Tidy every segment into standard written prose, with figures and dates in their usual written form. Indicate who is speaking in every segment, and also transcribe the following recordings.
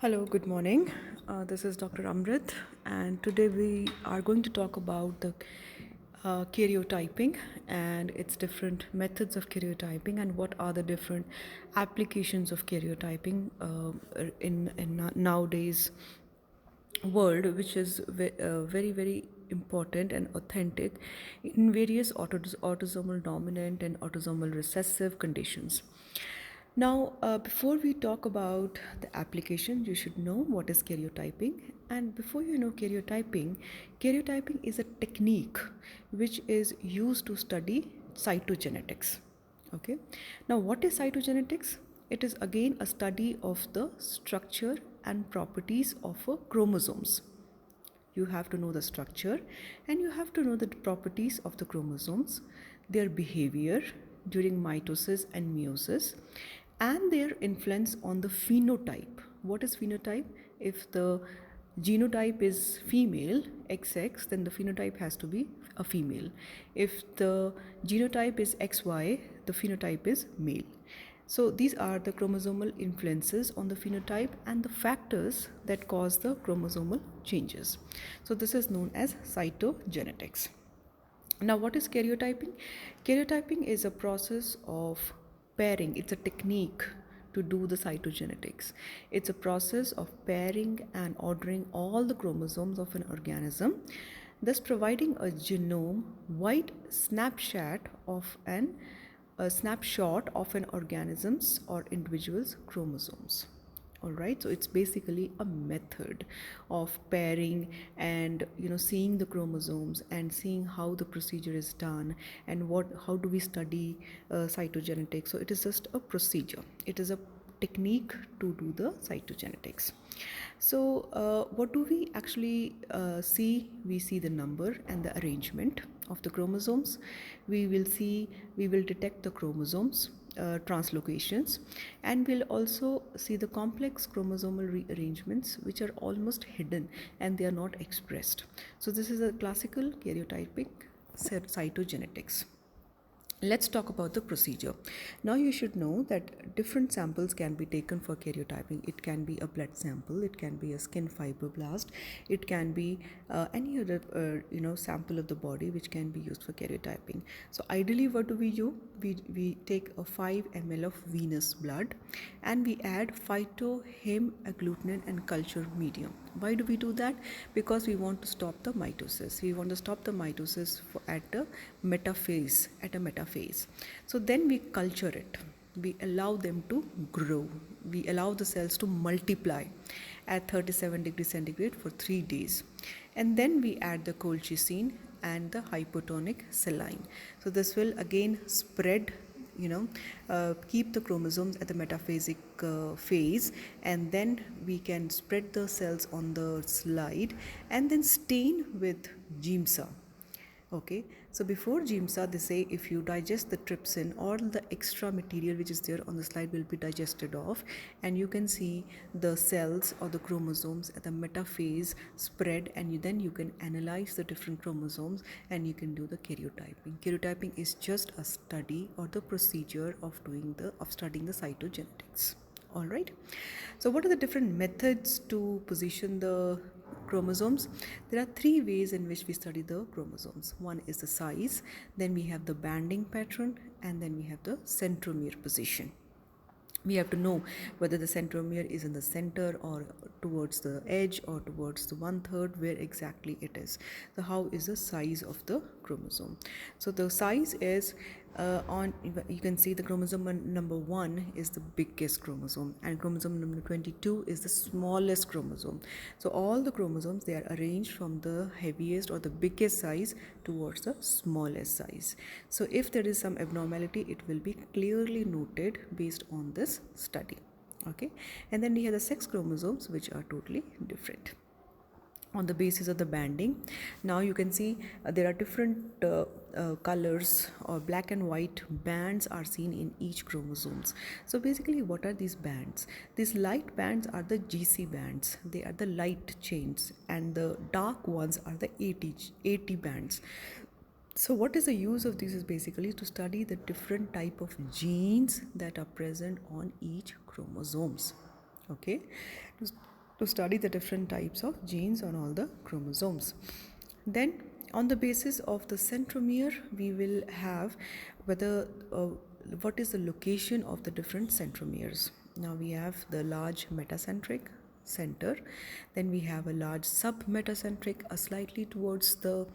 Speaker 1: Hello, good morning. This is Dr. Amrit, and today we are going to talk about the karyotyping and its different methods of karyotyping and what are the different applications of karyotyping in nowadays world, which is very important and authentic in various autosomal dominant and autosomal recessive conditions. Now, before we talk about the application, you should know what is karyotyping. And before you know karyotyping is a technique which is used to study cytogenetics. Okay. Now, what is cytogenetics? It is again a study of the structure and properties of chromosomes. You have to know the structure and you have to know the properties of the chromosomes, their behavior during mitosis and meiosis, and their influence on the phenotype. What is phenotype? If the genotype is female, XX, then the phenotype has to be a female. If the genotype is XY, the phenotype is male. So these are the chromosomal influences on the phenotype and the factors that cause the chromosomal changes. So this is known as cytogenetics. Now, what is karyotyping? Karyotyping is a process of pairing. It's a technique to do the cytogenetics. It's a process of pairing and ordering all the chromosomes of an organism, thus providing a genome-wide snapshot of an organism's or individual's chromosomes. All right, so it's basically a method of pairing and seeing the chromosomes and seeing how the procedure is done and how do we study cytogenetics. So it is just a procedure, it is a technique to do the cytogenetics. So what do we actually see? We see the number and the arrangement of the chromosomes. We will detect the chromosomes translocations, and we'll also see the complex chromosomal rearrangements which are almost hidden and they are not expressed. So this is a classical karyotypic cytogenetics. Let's talk about the procedure. Now you should know that different samples can be taken for karyotyping. It can be a blood sample, it can be a skin fibroblast, it can be any other sample of the body which can be used for karyotyping. So ideally, what do we do? We take a 5 ml of venous blood and we add phytohemagglutinin and culture medium. Why do we do that? Because we want to stop the mitosis. We want to stop the mitosis at a metaphase. So then we culture it. We allow them to grow. We allow the cells to multiply at 37 degrees centigrade for 3 days. And then we add the colchicine and the hypotonic saline. So this will again spread, keep the chromosomes at the metaphasic phase, and then we can spread the cells on the slide and then stain with GIMSA. Okay, so before GIMSA, they say if you digest the trypsin, all the extra material which is there on the slide will be digested off, and you can see the cells or the chromosomes at the metaphase spread, and then you can analyze the different chromosomes and you can do the karyotyping. Karyotyping is just a study or the procedure of studying the cytogenetics. All right. So what are the different methods to position the chromosomes? There are 3 ways in which we study the chromosomes. One is the size, then we have the banding pattern, and then we have the centromere position. We have to know whether the centromere is in the center or towards the edge or towards the 1/3, where exactly it is. So how is the size of the chromosome? So the size is you can see the chromosome number 1 is the biggest chromosome and chromosome number 22 is the smallest chromosome. So all the chromosomes, they are arranged from the heaviest or the biggest size towards the smallest size. So if there is some abnormality, it will be clearly noted based on this study. Okay, and then we have the sex chromosomes, which are totally different on the basis of the banding. Now you can see there are different colors or black and white bands are seen in each chromosomes. So basically, what are these bands? These light bands are the GC bands. They are the light chains, and the dark ones are the AT bands. So what is the use of this is basically to study the different type of genes that are present on each chromosomes. Okay, to study the different types of genes on all the chromosomes. Then, on the basis of the centromere, we will have whether what is the location of the different centromeres. Now we have the large metacentric center, then we have a large submetacentric, a slightly towards the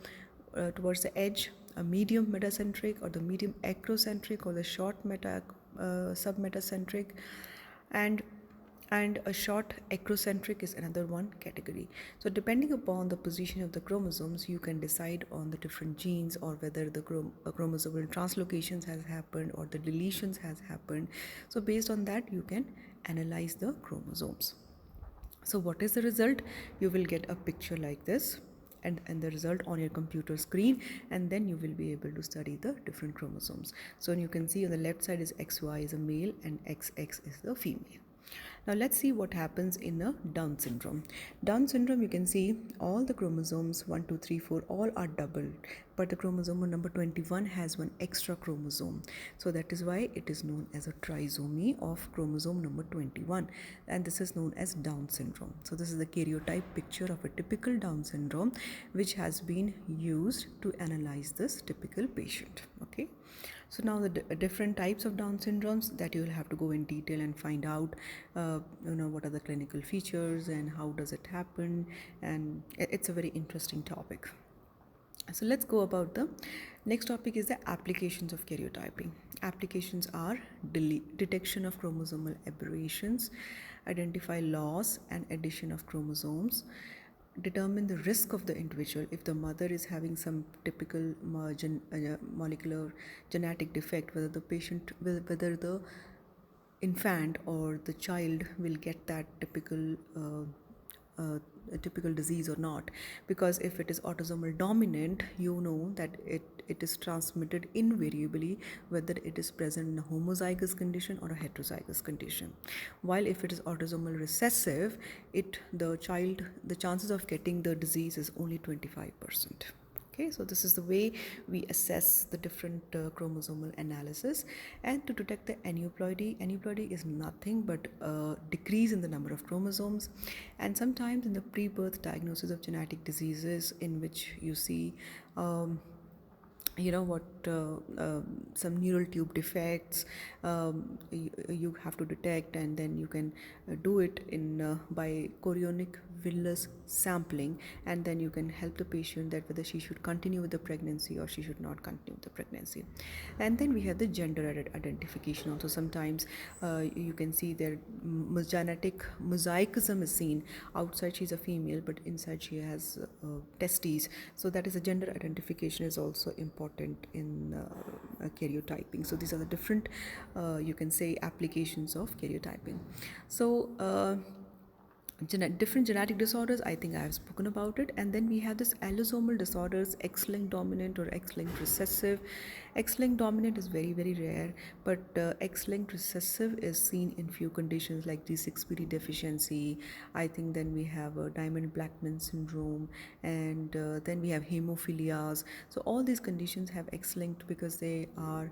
Speaker 1: edge, a medium metacentric or the medium acrocentric or the short submetacentric, and a short acrocentric is another one category. So depending upon the position of the chromosomes, you can decide on the different genes or whether the chromosomal translocations has happened or the deletions has happened. So based on that, you can analyze the chromosomes. So what is the result? You will get a picture like this, and the result on your computer screen, and then you will be able to study the different chromosomes. So you can see on the left side is XY is a male and XX is the female. Now let's see what happens in a Down syndrome. Down syndrome, you can see all the chromosomes 1, 2, 3, 4 all are doubled, but the chromosome number 21 has one extra chromosome. So that is why it is known as a trisomy of chromosome number 21, and this is known as Down syndrome. So this is the karyotype picture of a typical Down syndrome which has been used to analyze this typical patient. Okay. So now the different types of Down syndromes that you will have to go in detail and find out, what are the clinical features and how does it happen, and it's a very interesting topic. So let's go about the next topic is the applications of karyotyping. Applications are detection of chromosomal aberrations, identify loss and addition of chromosomes, determine the risk of the individual if the mother is having some typical molecular genetic defect, whether the infant or the child will get that a typical disease or not, because if it is autosomal dominant, you know that it is transmitted invariably whether it is present in a homozygous condition or a heterozygous condition, while if it is autosomal recessive, the chances of getting the disease is only 25%. Okay, so this is the way we assess the different chromosomal analysis. And to detect the aneuploidy is nothing but a decrease in the number of chromosomes. And sometimes in the pre-birth diagnosis of genetic diseases, in which you see some neural tube defects, you have to detect, and then you can do it by chorionic villus sampling, and then you can help the patient that whether she should continue with the pregnancy or she should not continue with the pregnancy. And then we have the gender identification also. Sometimes you can see their genetic mosaicism is seen. Outside she's a female, but inside she has testes, so that is a gender identification is also important in karyotyping. So these are the different you can say applications of karyotyping. So different genetic disorders, I think I have spoken about it. And then we have this allosomal disorders, X-linked dominant or X-linked recessive. X-linked dominant is very, very rare, but X-linked recessive is seen in few conditions like D6PD deficiency. I think then we have Diamond-Blackman syndrome, and then we have hemophilias. So all these conditions have X-linked because they are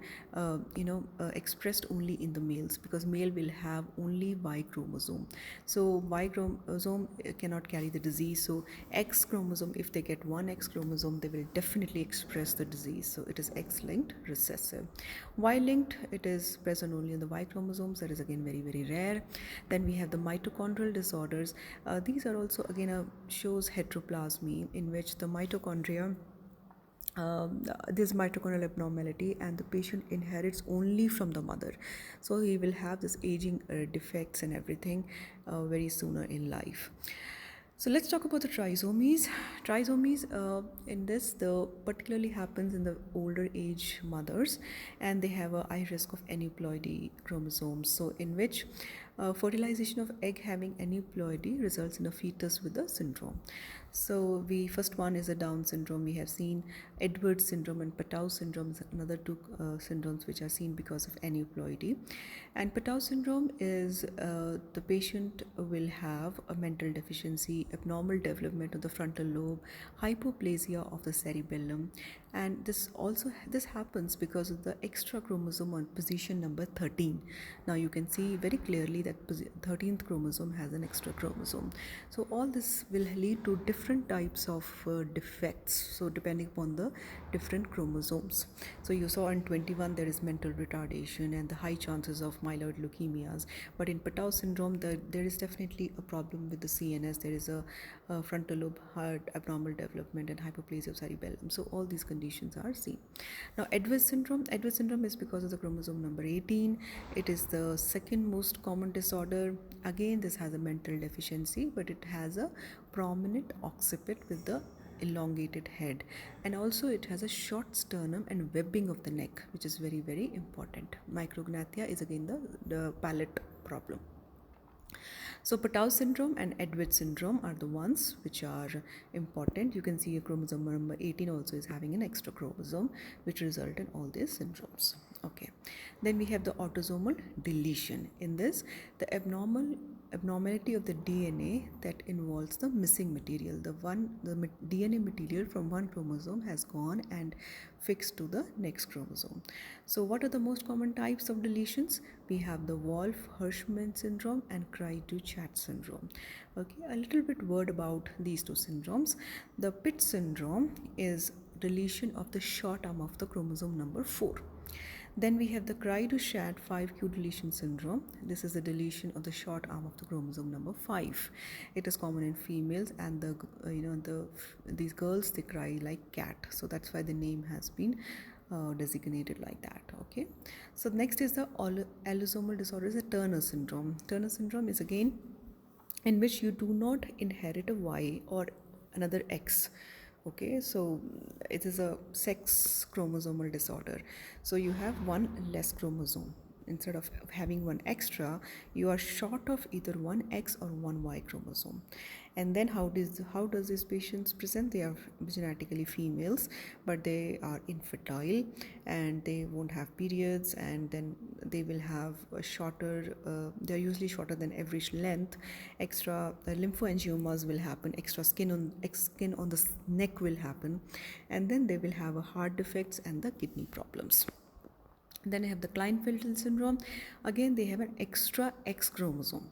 Speaker 1: expressed only in the males, because male will have only Y chromosome. So Y chromosome cannot carry the disease. So X chromosome, if they get one X chromosome, they will definitely express the disease. So it is X-linked recessive. Y-linked, it is present only in the Y chromosomes. That is again very, very rare. Then we have the mitochondrial disorders. These are also again shows heteroplasmy, in which the mitochondria this mitochondrial abnormality, and the patient inherits only from the mother, so he will have this aging defects and everything very sooner in life. So let's talk about the trisomies. Trisomies in this, the particularly happens in the older age mothers, and they have a high risk of aneuploidy chromosomes, so in which fertilization of egg having aneuploidy results in a fetus with the syndrome. So the first one is a Down syndrome. We have seen Edwards syndrome and Patau syndrome is another two syndromes which are seen because of aneuploidy. And Patau syndrome is the patient will have a mental deficiency, abnormal development of the frontal lobe, hypoplasia of the cerebellum, and this happens because of the extra chromosome on position number 13. Now you can see very clearly that 13th chromosome has an extra chromosome. So all this will lead to different types of defects, so depending upon the different chromosomes. So you saw in 21 there is mental retardation and the high chances of myeloid leukemias, but in Patau syndrome there is definitely a problem with the CNS. There is a frontal lobe heart abnormal development and hypoplasia of cerebellum. So all these conditions are seen. Now Idriss syndrome is because of the chromosome number 18. It is the second most common disorder. Again, this has a mental deficiency, but it has a prominent occiput with the elongated head, and also it has a short sternum and webbing of the neck, which is very, very important. Micrognathia is again the palate problem. So Patau syndrome and Idriss syndrome are the ones which are important. You can see a chromosome number 18 also is having an extra chromosome, which result in all these syndromes. Okay, then we have the autosomal deletion. In this, the abnormality of the DNA that involves the missing material. The DNA material from one chromosome has gone and fixed to the next chromosome. So what are the most common types of deletions? We have the Wolff-Hirschman syndrome and Karyotyping syndrome. Okay, a little bit word about these two syndromes. The Pitt syndrome is deletion of the short arm of the chromosome number 4. Then we have the Karyotyping 5q deletion syndrome. This is a deletion of the short arm of the chromosome number 5. It is common in females, and these girls, they cry like cat. So that's why the name has been designated like that. Okay. So next is the Autosomal Disorders, the Turner syndrome. Turner syndrome is again in which you do not inherit a Y or another X. Okay, so it is a sex chromosomal disorder. So you have one less chromosome. Instead of having one extra, you are short of either one X or one Y chromosome. And then how does these patients present? They are genetically females, but they are infertile and they won't have periods, and then they will have a shorter, they're usually shorter than average length. Extra lymphoangiomas will happen, extra skin on the neck will happen, and then they will have a heart defects and the kidney problems. Then I have the Klinefelter syndrome. Again, they have an extra X chromosome.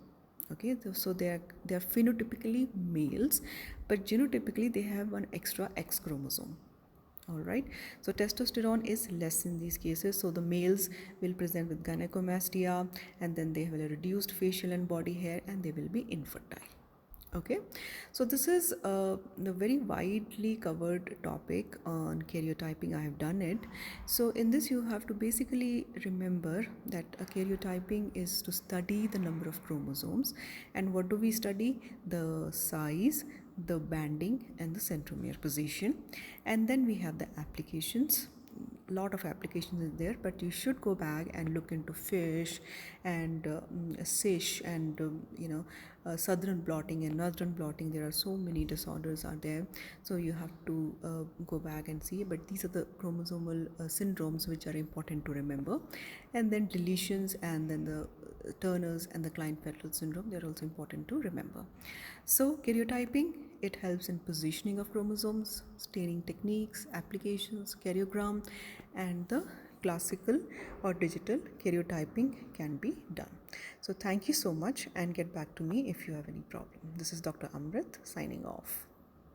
Speaker 1: Okay, so they are phenotypically males, but genotypically they have one extra X chromosome. All right, so testosterone is less in these cases, so the males will present with gynecomastia, and then they have a reduced facial and body hair, and they will be infertile. Okay, so this is a very widely covered topic on karyotyping. I have done it. So in this you have to basically remember that a karyotyping is to study the number of chromosomes, and what do we study? The size, the banding, and the centromere position. And then we have the applications. Lot of applications is there, but you should go back and look into fish and SISH and southern blotting and northern blotting. There are so many disorders are there, so you have to go back and see. But these are the chromosomal syndromes which are important to remember. And then deletions, and then the Turner's and the Klinefelter syndrome, they're also important to remember. So karyotyping, it helps in positioning of chromosomes, staining techniques, applications, karyogram, and the classical or digital karyotyping can be done. So thank you so much, and get back to me if you have any problem. This is Dr. Amrit signing off.